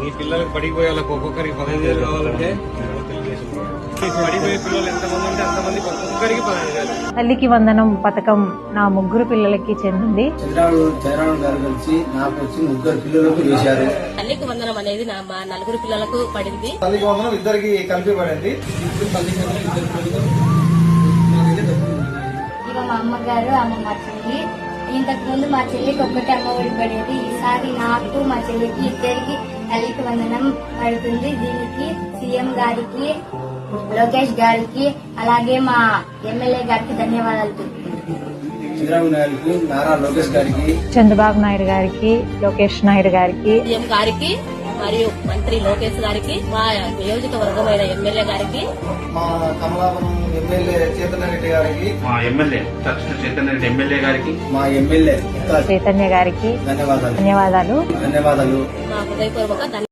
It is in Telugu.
ఈ పిల్లలకు పడిపోయే వాళ్ళకి ఒక్కొక్కరికి 15,000 కావాలంటే పడిపోయే పిల్లలు ఎంతమంది ఉంటే అంతమంది ఒక్కొక్కరికి 15,000. తల్లికి వందనం పథకం నా 3 పిల్లలకి చెందింది. చంద్రబాబు గారు కలిసి నాకు వచ్చి 3 పిల్లలకు వేశారు. తల్లికి వందనం అనేది నా 4 పిల్లలకు పడింది. తల్లికి వందనం ఇద్దరికి కలిపి పడింది. మా అమ్మగారు అమ్మమ్మ చెల్లి. ఇంతకు ముందు మా చెల్లికి ఒక్కటి అమ్మఒడి పడేది. ఈసారి నాకు మా చెల్లికి ఇద్దరికి తల్లికి వందనం పడుతుంది. దీనికి సీఎం గారికి, లోకేష్ గారికి, అలాగే మా ఎమ్మెల్యే గారికి ధన్యవాదాలు చంద్రబాబు నాయుడుకి, నారా లోకేష్ గారికి, చంద్రబాబు నాయుడు గారికి, లోకేష్ నాయుడు గారికి, సీఎం గారికి మరియు మంత్రి లోకేష్ గారికి, మా నియోజకవర్గమైన ఎమ్మెల్యే గారికి, మా కమలాపురం ఎమ్మెల్యే చైతన్యరెడ్డి గారికి, మా ఎమ్మెల్యే చైతన్యరెడ్డి ఎమ్మెల్యే గారికి, మా ఎమ్మెల్యే చైతన్య గారికి ధన్యవాదాలు. ధన్యవాదాలు. ధన్యవాదాలు. మా హృదయపూర్వక